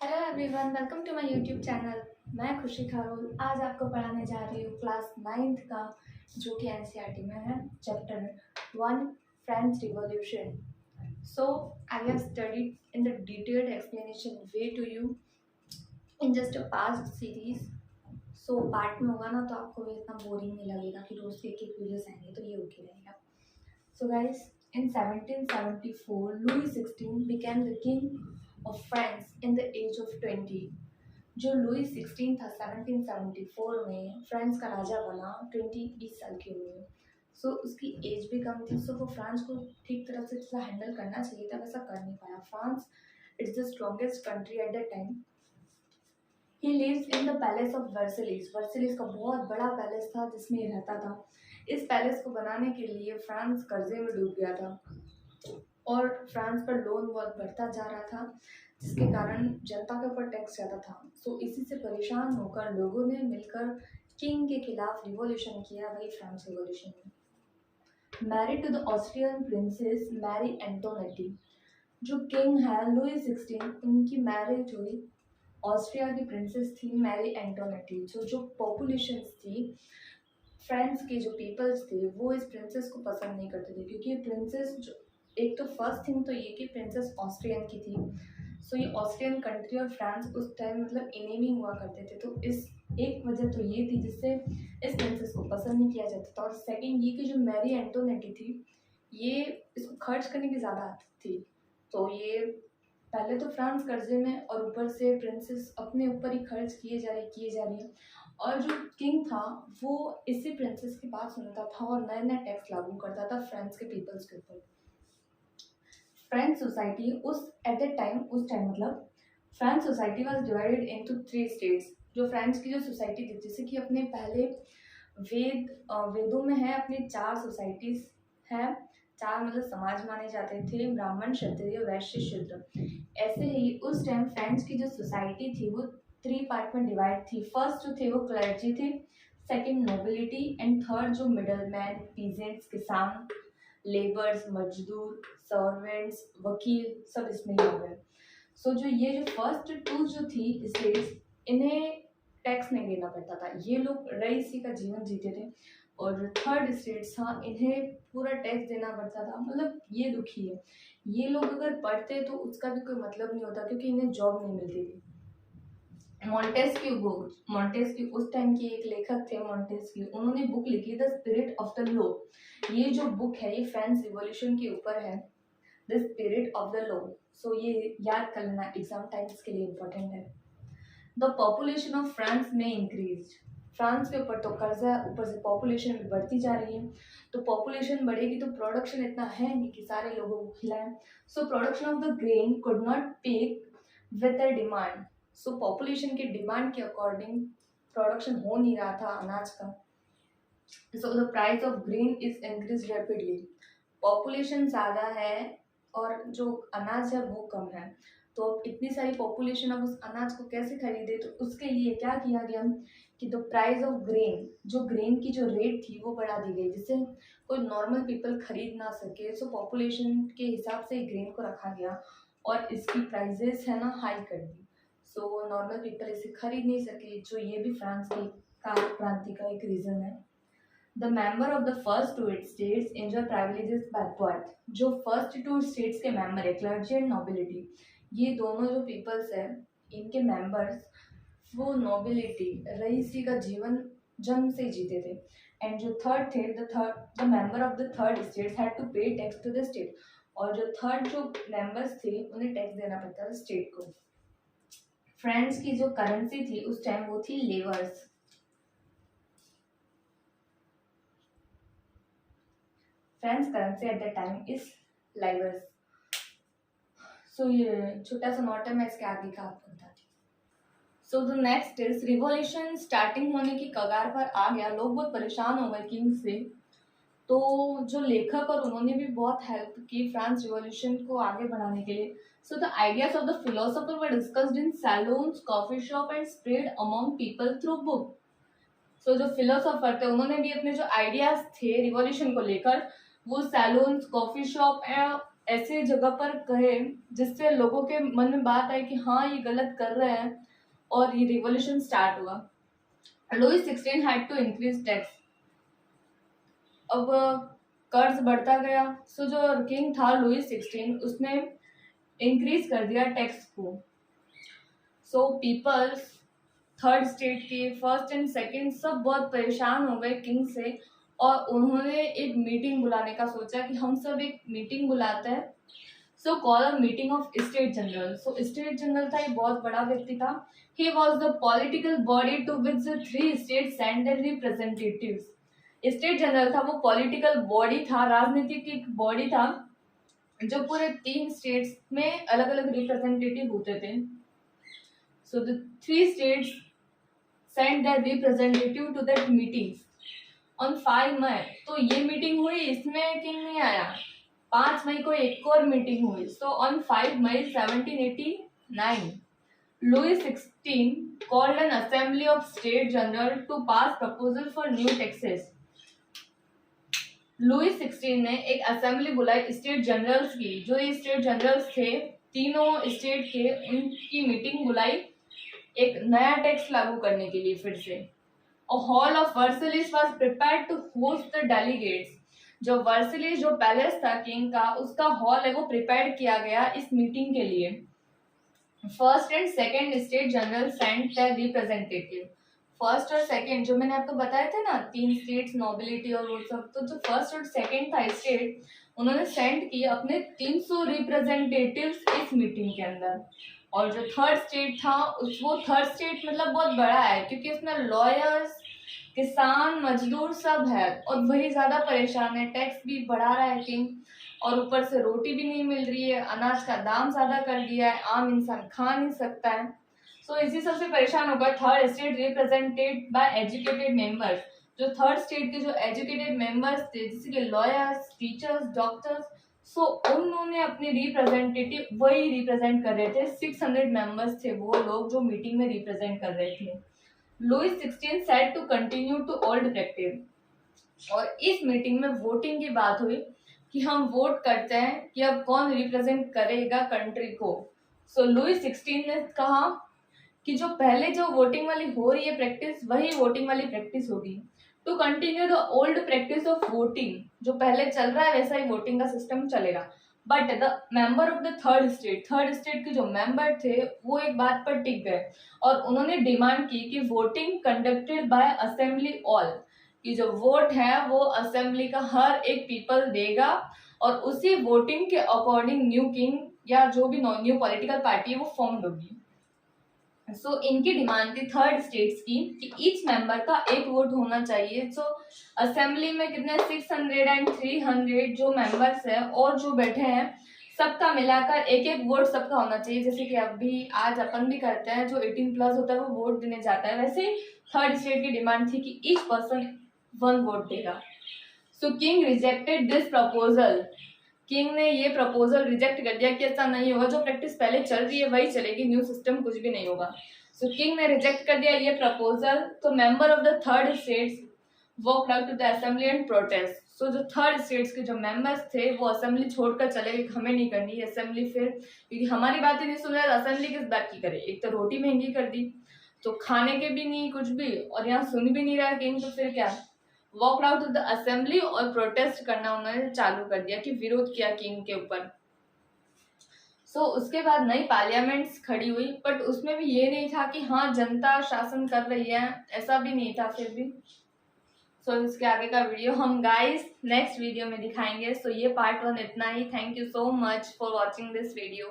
Hello everyone, welcome to my YouTube channel. मैं खुशी खारोल आज आपको पढ़ाने जा रही हूँ क्लास 9th का, जो कि एनसीईआरटी में है, chapter 1 French revolution. So I have studied in the detailed explanation way to you in just a past series. So part में होगा ना, तो आपको भी इतना बोरिंग नहीं लगेगा कि रोज के एक एक वीडियोस आएंगे, तो ये ओके रहेगा। So guys, in 1774, Louis XVI became the king of France in the age of 20। जो लुई 16 था 1774 में फ्रांस का राजा बना 20 साल की उम्र में। सो उसकी एज भी कम थी, सो वो फ्रांस को ठीक तरह से जैसा हैंडल करना चाहिए था वैसा कर नहीं पाया। France it's the strongest country at that time. He lives in the palace of Versailles. Versailles का बहुत बड़ा पैलेस था जिसमें ये रहता था। इस पैलेस को बनाने के लिए फ्रांस कर्जे में डूब गया था और फ्रांस पर लोन बहुत बढ़ता जा रहा था, जिसके कारण जनता के ऊपर टैक्स ज़्यादा था। सो इसी से परेशान होकर लोगों ने मिलकर किंग के खिलाफ रिवॉल्यूशन किया, वही France revolution. Married to the Austrian princess Marie Antoinette. जो किंग है लुई 16, उनकी मैरिज हुई ऑस्ट्रिया की प्रिंसेस थी मैरी एंटोनेटी। जो पॉपुलेशन थी, फ्रांस के जो पीपल्स थे, वो इस प्रिंसेस को पसंद नहीं करते थे, क्योंकि प्रिंसेस जो, एक तो फर्स्ट थिंग तो ये कि प्रिंसेस ऑस्ट्रियन की थी। सो ये ऑस्ट्रियन कंट्री और फ्रांस उस टाइम मतलब इनेमी हुआ करते थे, तो इस एक वजह तो ये थी जिससे इस प्रिंसेस को पसंद नहीं किया जाता था। और सेकेंड ये कि जो मैरी एंटोनेटी थी, ये इसको खर्च करने की ज़्यादा आदत थी। तो ये पहले तो फ्रांस कर्जे में और ऊपर से प्रिंसेस अपने ऊपर ही खर्च किए जा रही है। और जो किंग था वो इसी प्रिंसेस की बात सुनता था और नए नए टैक्स लागू करता था फ्रांस के पीपल्स के ऊपर। फ्रेंच सोसाइटी उस टाइम मतलब French society was divided into 3 states. जो फ्रेंच की जो सोसाइटी थी, जैसे कि अपने पहले वेदों में है, अपने 4 सोसाइटीज है। 4 मतलब समाज माने जाते थे, ब्राह्मण, क्षत्रिय, वैश्य, शूद्र। ऐसे ही उस टाइम फ्रेंच की जो सोसाइटी थी वो 3 पार्ट में डिवाइड थी। फर्स्ट जो थे वो क्लर्जी थे, सेकंड नोबिलिटी, एंड थर्ड जो मिडल मैन, पीजेंट्स, किसान, लेबर्स, मजदूर, सर्वेंट्स, वकील, सब इसमें ही हो गए। सो ये जो फर्स्ट 2 जो थी स्टेट्स, इन्हें टैक्स नहीं देना पड़ता था, ये लोग रईसी का जीवन जीते थे। और जो थर्ड स्टेट्स था, इन्हें पूरा टैक्स देना पड़ता था। मतलब ये दुखी है, ये लोग अगर पढ़ते तो उसका भी कोई मतलब नहीं होता, क्योंकि इन्हें जॉब नहीं मिलती थी। मॉन्टेस्क्यू उस टाइम के एक लेखक थे मॉन्टेस्क्यू, उन्होंने बुक लिखी the spirit of the law. ये जो बुक है ये फ्रेंच रिवॉल्यूशन के ऊपर है, the spirit of the law. So ये याद कर लेना, एग्जाम टाइम्स के लिए इम्पोर्टेंट है। द पॉपुलेशन ऑफ फ्रांस में इंक्रीज। फ्रांस के ऊपर तो कर्जा है, ऊपर से पॉपुलेशन भी बढ़ती जा रही है। तो पॉपुलेशन बढ़ेगी तो प्रोडक्शन इतना है नहीं कि सारे लोगों को खिलाएं। So production of the grain could not pay with the demand. So population के डिमांड के अकॉर्डिंग प्रोडक्शन हो नहीं रहा था अनाज का। So the price of grain is increase rapidly. Population ज़्यादा है और जो अनाज है वो कम है, तो अब इतनी सारी पॉपुलेशन, अब उस अनाज को कैसे खरीदे, तो उसके लिए क्या किया गया कि द प्राइस ऑफ ग्रेन, जो ग्रेन की जो रेट थी वो बढ़ा दी गई, जिससे कोई नॉर्मल पीपल खरीद ना सके। सो पॉपुलेशन के हिसाब से ग्रेन को रखा गया और इसकी प्राइजेस है ना हाई कर दी। सो नॉर्मल पीपल इसे खरीद नहीं सके, जो ये भी फ्रांस की क्रांति का एक रीज़न है। The member of the first 2 states enjoy privileges by birth. जो फर्स्ट 2 स्टेट्स के मेंबर है, क्लर्जी एंड नोबिलिटी, ये दोनों जो पीपल्स हैं, इनके मेंबर्स वो नोबिलिटी, रईसी का जीवन जन्म से जीते थे। एंड जो थर्ड थे, the member of the third states had to pay tax to the state. और जो थर्ड जो मेंबर्स थे उन्हें टैक्स देना पड़ता था स्टेट को। फ्रांस की जो करेंसी थी उस टाइम वो थी livres. French currency at the time is livres. So ये छोटा सा नोट है, मैं इसके आगे का आपको बताती हूँ। So the next is revolution starting होने की कगार पर आ गया, लोग बहुत परेशान हो गए किंग से। तो जो लेखक और उन्होंने भी बहुत हेल्प की फ्रांस रिवॉल्यूशन को आगे बढ़ाने के लिए। So the ideas of the philosopher were discussed in salons, coffee shop and spread among people through book. So जो फिलोसोफर थे उन्होंने भी अपने जो आइडियाज थे रिवॉल्यूशन को लेकर वो सैलून्स, कॉफी शॉप ऐसी जगह पर कहे जिससे लोगों के मन में बात आए कि हाँ ये गलत कर रहे हैं, और ये रिवॉल्यूशन स्टार्ट हुआ। Louis 16 had to increase tax. अब कर्ज बढ़ता गया, सो जो किंग था लुई 16 उसने इंक्रीज कर दिया टैक्स को। सो पीपल्स थर्ड स्टेट के फर्स्ट एंड सेकंड सब बहुत परेशान हो गए किंग से, और उन्होंने एक मीटिंग बुलाने का सोचा कि हम सब एक मीटिंग बुलाते हैं। So call a meeting of state general. So state general था, ये बहुत बड़ा व्यक्ति था। He was the political body to which the 3 state send their representatives. State general था, वो पॉलिटिकल बॉडी था, राजनीतिक एक बॉडी था जो पूरे 3 स्टेट्स में अलग अलग रिप्रेजेंटेटिव होते थे। So the 3 states send their representative to that meeting on 5 May. तो ये मीटिंग हुई, इसमें किंग नहीं आया। 5 मई को एक और मीटिंग हुई। So on 5 May 1789 Louis 16 called an assembly of state general to pass proposal for new taxes. Louis 16 ने एक असेंबली बुलाई स्टेट जनरल्स की। जो ये स्टेट जनरल्स थे तीनों स्टेट के, उनकी मीटिंग बुलाई एक नया टैक्स लागू करने के लिए फिर से। A hall of Versailles was prepared to host the delegates. जो वर्सलिस जो पैलेस था किंग का, उसका हॉल है वो प्रिपेयर किया गया इस मीटिंग के लिए। First and second state general send their representative. First और सेकंड जो मैंने आपको बताया था ना, 3 स्टेट्स नोबिलिटी और वो सब, तो जो फर्स्ट और सेकंड था स्टेट, उन्होंने सेंड किए अपने 300 रिप्रेजेंटेटिव्स इस मीटिंग के अंदर। और जो थर्ड स्टेट था वो थर्ड स्टेट मतलब बहुत बड़ा है, क्योंकि इसमें लॉयर्स, किसान, मजदूर सब है, और वही ज्यादा परेशान है। टैक्स भी बढ़ा रहा है किंग, और ऊपर से रोटी भी नहीं मिल रही है, अनाज का दाम ज्यादा कर दिया है, आम इंसान खा नहीं सकता है। सो इसी सबसे परेशान होगा। Third state represented by educated members. जो थर्ड स्टेट के जो एजुकेटेड मेंबर्स थे, जैसे कि लॉयर्स, टीचर्स, डॉक्टर्स, सो उन्होंने अपने रिप्रेजेंटेटिव वही रिप्रेजेंट कर रहे थे। 600 मेंबर्स थे वो लोग जो मीटिंग में रिप्रेजेंट कर रहे थे। Louis 16 said to continue to old practice. और इस मीटिंग में वोटिंग की बात हुई कि हम वोट करते हैं कि अब कौन रिप्रेजेंट करेगा कंट्री को। सो लुई 16 ने कहा कि जो पहले जो वोटिंग वाली हो रही है प्रैक्टिस, वही वोटिंग वाली प्रैक्टिस होगी। To continue the old practice of voting, जो पहले चल रहा है वैसा ही वोटिंग का सिस्टम चलेगा। But the member of the third state के जो मेंबर थे वो एक बात पर टिक गए, और उन्होंने डिमांड की कि voting conducted by assembly all, कि जो वोट है वो असेंबली का हर एक पीपल देगा, और उसी वोटिंग के अकॉर्डिंग न्यू किंग या जो भी न्यू पॉलिटिकल पार्टी है वो फॉर्म होगी। सो इनकी डिमांड थी थर्ड स्टेट्स की कि ईच मेंबर का एक वोट होना चाहिए। सो असेंबली में कितने 600 एंड 300 जो मेंबर्स हैं और जो बैठे हैं, सबका मिलाकर एक एक वोट सबका होना चाहिए। जैसे कि अभी आज अपन भी करते हैं, जो 18+ होता है वो वोट देने जाता है, वैसे ही थर्ड स्टेट की डिमांड थी कि ईच पर्सन 1 वोट देगा। So king rejected this proposal. King ने ये प्रपोजल रिजेक्ट कर दिया कि ऐसा नहीं होगा, जो प्रैक्टिस पहले चल रही है वही चलेगी, न्यू सिस्टम कुछ भी नहीं होगा। सो किंग ने रिजेक्ट कर दिया ये प्रपोजल। तो member of the third states walk out to the assembly and protest. So जो थर्ड स्टेट्स के जो मेंबर्स थे वो असेंबली छोड़कर चले गए, हमें नहीं करनी असेंबली फिर, क्योंकि हमारी बातें नहीं सुन रहे, असेंबली किस बात की करे। एक तो रोटी महंगी कर दी, तो खाने के भी नहीं कुछ भी, और यहाँ सुन भी नहीं रहा किंग, तो फिर क्या। Walk out to the assembly और प्रोटेस्ट करना उन्होंने चालू कर दिया, कि विरोध किया किंग के ऊपर। सो उसके बाद नई पार्लियामेंट्स खड़ी हुई, बट उसमें भी ये नहीं था कि हाँ जनता शासन कर रही है, ऐसा भी नहीं था फिर भी। सो इसके आगे का वीडियो हम गाइस नेक्स्ट वीडियो में दिखाएंगे। सो ये पार्ट 1 इतना ही। Thank you so much for watching this video.